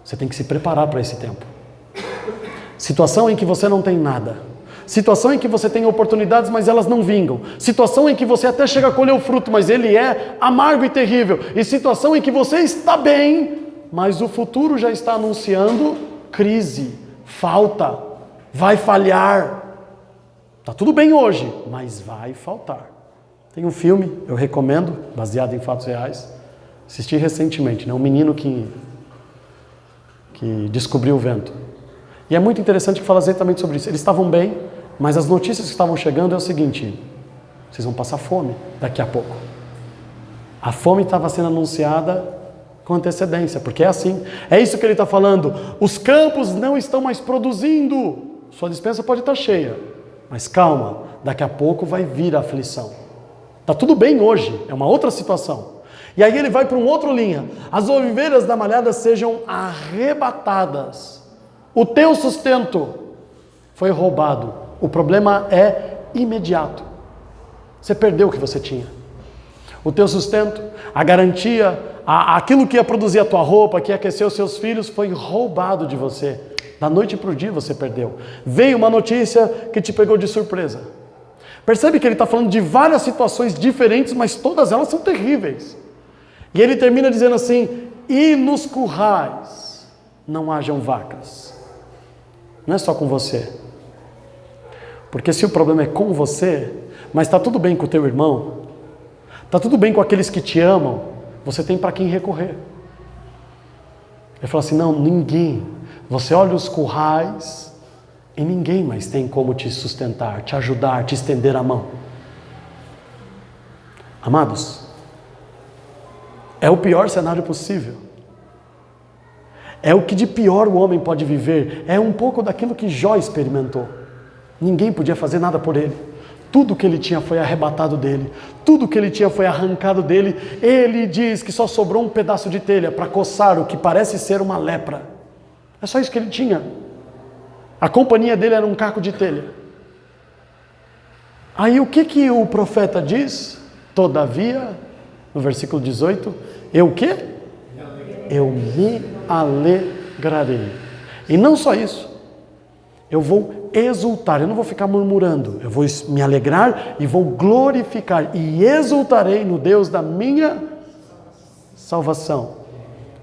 Você tem que se preparar para esse tempo. Situação em que você não tem nada. Situação em que você tem oportunidades, mas elas não vingam. Situação em que você até chega a colher o fruto, mas ele é amargo e terrível. E situação em que você está bem, mas o futuro já está anunciando crise, falta, vai falhar. Está tudo bem hoje, mas vai faltar. Tem um filme, eu recomendo, baseado em fatos reais. Assisti recentemente, né? Um menino que descobriu o vento. E é muito interessante que fala exatamente sobre isso. Eles estavam bem, mas as notícias que estavam chegando é o seguinte, vocês vão passar fome daqui a pouco. A fome estava sendo anunciada com antecedência, porque é assim. É isso que ele está falando. Os campos não estão mais produzindo. Sua despensa pode estar cheia, mas calma, daqui a pouco vai vir a aflição. Está tudo bem hoje, é uma outra situação. E aí ele vai para uma outra linha. As ovelhas da malhada sejam arrebatadas. O teu sustento foi roubado. O problema é imediato. Você perdeu o que você tinha. O teu sustento, a garantia, aquilo que ia produzir a tua roupa, que ia aquecer os seus filhos, foi roubado de você. Da noite para o dia você perdeu. Veio uma notícia que te pegou de surpresa. Percebe que ele está falando de várias situações diferentes, mas todas elas são terríveis. E ele termina dizendo assim: e nos currais não hajam vacas. Não é só com você. Porque se o problema é com você, mas está tudo bem com o teu irmão, está tudo bem com aqueles que te amam, você tem para quem recorrer. Ele fala assim: não, ninguém. Você olha os currais e ninguém mais tem como te sustentar, te ajudar, te estender a mão. Amados, é o pior cenário possível. É o que de pior o homem pode viver. É um pouco daquilo que Jó experimentou. Ninguém podia fazer nada por ele. Tudo que ele tinha foi arrebatado dele. Tudo que ele tinha foi arrancado dele. Ele diz que só sobrou um pedaço de telha para coçar o que parece ser uma lepra. É só isso que ele tinha. A companhia dele era um caco de telha. Aí o que o profeta diz? Todavia, no versículo 18, eu o quê? Eu me alegrarei. E não só isso, eu vou exultar, eu não vou ficar murmurando, eu vou me alegrar e vou glorificar e exultarei no Deus da minha salvação.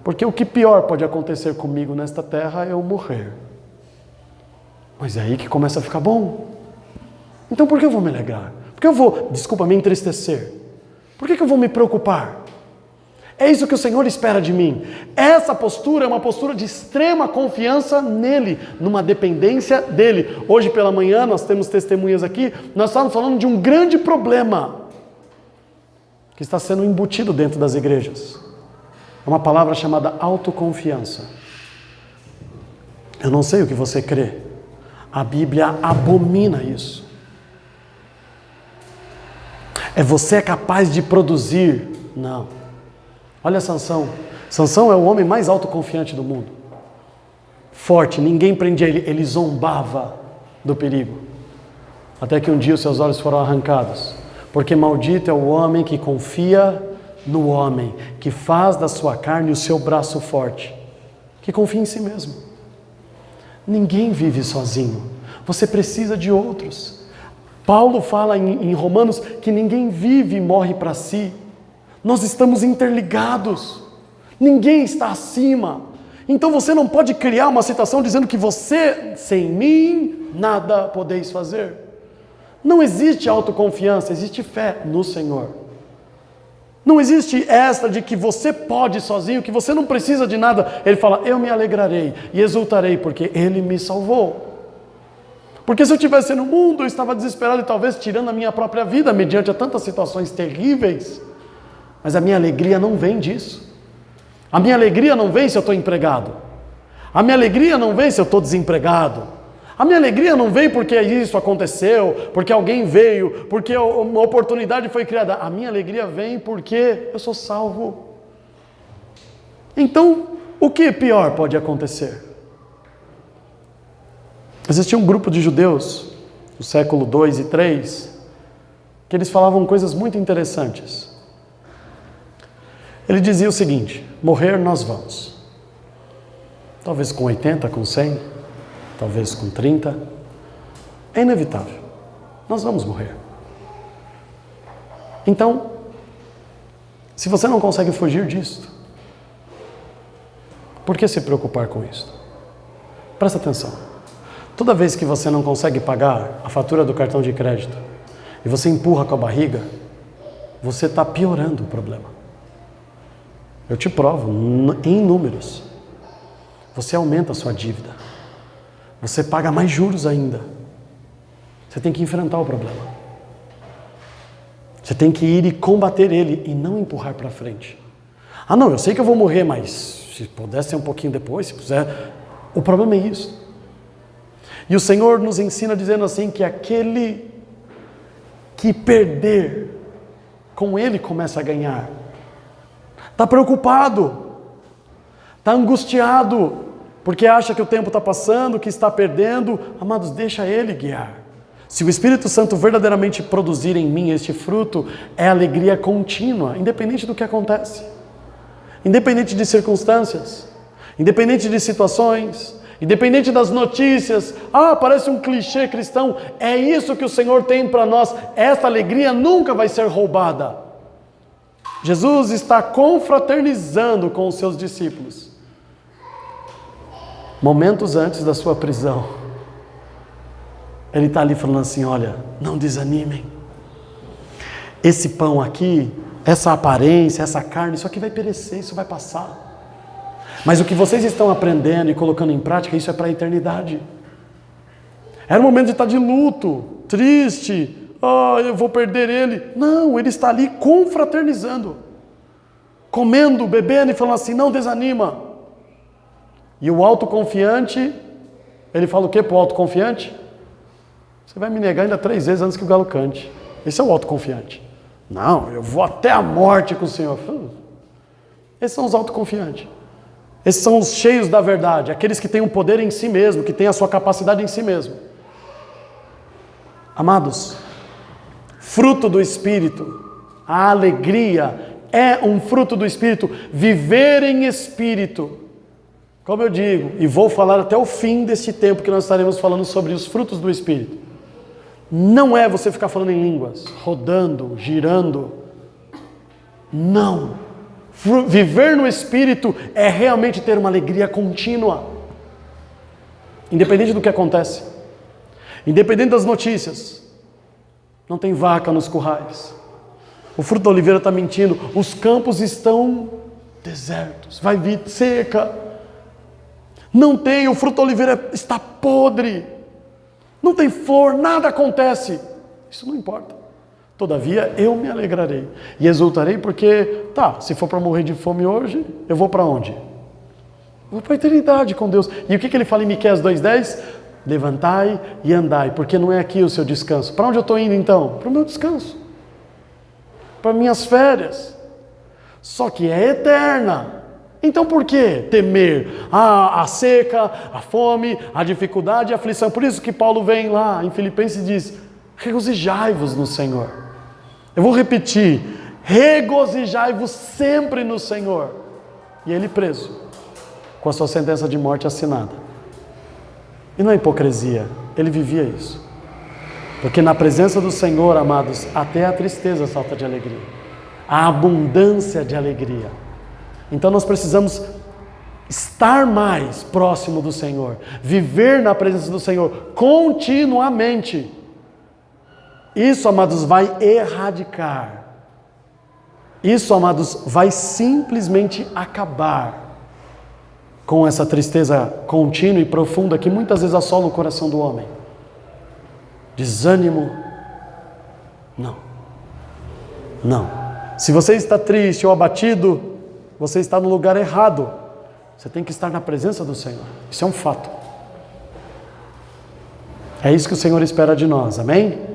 Porque o que pior pode acontecer comigo nesta terra é eu morrer. Mas é aí que começa a ficar bom. Então por que eu vou me alegrar? Por que eu vou, me entristecer? Por que eu vou me preocupar? É isso que o Senhor espera de mim. Essa postura é uma postura de extrema confiança nele, numa dependência dele. Hoje pela manhã nós temos testemunhas aqui, nós estamos falando de um grande problema que está sendo embutido dentro das igrejas. É uma palavra chamada autoconfiança. Eu não sei o que você crê. A Bíblia abomina isso. Você é capaz de produzir? Não. Olha Sansão. Sansão é o homem mais autoconfiante do mundo. Forte, ninguém prendia ele. Ele zombava do perigo. Até que um dia os seus olhos foram arrancados. Porque maldito é o homem que confia no homem, que faz da sua carne o seu braço forte, que confia em si mesmo. Ninguém vive sozinho. Você precisa de outros. Paulo fala em Romanos que ninguém vive e morre para si. Nós estamos interligados. Ninguém está acima. Então você não pode criar uma situação dizendo que você, sem mim, nada podeis fazer. Não existe autoconfiança, existe fé no Senhor. Não existe esta de que você pode sozinho, que você não precisa de nada. Ele fala: eu me alegrarei e exultarei porque Ele me salvou. Porque se eu estivesse no mundo, eu estava desesperado e talvez tirando a minha própria vida, mediante a tantas situações terríveis. Mas a minha alegria não vem disso. A minha alegria não vem se eu estou empregado. A minha alegria não vem se eu estou desempregado. A minha alegria não vem porque isso aconteceu, porque alguém veio, porque uma oportunidade foi criada. A minha alegria vem porque eu sou salvo. Então, o que pior pode acontecer? Existia um grupo de judeus, no século 2 e 3, que eles falavam coisas muito interessantes. Ele dizia o seguinte: morrer nós vamos. Talvez com 80, com 100, talvez com 30. É inevitável. Nós vamos morrer. Então, se você não consegue fugir disso, por que se preocupar com isso? Presta atenção. Toda vez que você não consegue pagar a fatura do cartão de crédito e você empurra com a barriga, você está piorando o problema. Eu te provo em números. Você aumenta a sua dívida. Você paga mais juros ainda. Você tem que enfrentar o problema. Você tem que ir e combater ele e não empurrar para frente. Ah não, eu sei que eu vou morrer, mas se puder ser um pouquinho depois, se puder. O problema é isso. E o Senhor nos ensina dizendo assim, que aquele que perder, com ele começa a ganhar. Está preocupado, está angustiado, porque acha que o tempo está passando, que está perdendo. Amados, deixa ele guiar. Se o Espírito Santo verdadeiramente produzir em mim este fruto, é alegria contínua, independente do que acontece, independente de circunstâncias, independente de situações, independente das notícias. Ah, parece um clichê cristão. É isso que o Senhor tem para nós. Esta alegria nunca vai ser roubada. Jesus está confraternizando com os seus discípulos. Momentos antes da sua prisão, Ele está ali falando assim, olha, não desanimem. Esse pão aqui, essa aparência, essa carne, isso aqui vai perecer, isso vai passar. Mas o que vocês estão aprendendo e colocando em prática, isso é para a eternidade. Era o momento de estar de luto, triste, eu vou perder ele. Não, ele está ali confraternizando, comendo, bebendo e falando assim, não desanima. E o autoconfiante, ele fala o que para o autoconfiante? Você vai me negar ainda 3 vezes antes que o galo cante. Esse é o autoconfiante. Não, eu vou até a morte com o Senhor. Esses são os autoconfiantes. Esses são os cheios da verdade, aqueles que têm um poder em si mesmo, que têm a sua capacidade em si mesmo. Amados, fruto do Espírito, a alegria é um fruto do Espírito, viver em Espírito. Como eu digo, e vou falar até o fim deste tempo que nós estaremos falando sobre os frutos do Espírito. Não é você ficar falando em línguas, rodando, girando. Não. Viver no Espírito é realmente ter uma alegria contínua. Independente do que acontece. Independente das notícias. Não tem vaca nos currais. O fruto da oliveira está mentindo. Os campos estão desertos. Vai vir seca. Não tem, o fruto da oliveira está podre. Não tem flor, nada acontece. Isso não importa. Todavia, eu me alegrarei e exultarei porque, se for para morrer de fome hoje, eu vou para onde? Eu vou para a eternidade com Deus. E o que ele fala em Miqueias 2:10? Levantai e andai, porque não é aqui o seu descanso. Para onde eu estou indo então? Para o meu descanso. Para minhas férias. Só que é eterna. Então por que temer a seca, a fome, a dificuldade e a aflição? Por isso que Paulo vem lá em Filipenses e diz, regozijai-vos no Senhor. Eu vou repetir, regozijai-vos sempre no Senhor. E ele preso, com a sua sentença de morte assinada. E não é hipocrisia, ele vivia isso. Porque na presença do Senhor, amados, até a tristeza salta de alegria. A abundância de alegria. Então nós precisamos estar mais próximo do Senhor, viver na presença do Senhor continuamente. Isso, amados, vai erradicar. Isso, amados, vai simplesmente acabar com essa tristeza contínua e profunda que muitas vezes assola o coração do homem. Desânimo. Não. Não. Se você está triste ou abatido, você está no lugar errado. Você tem que estar na presença do Senhor. Isso é um fato. É isso que o Senhor espera de nós. Amém?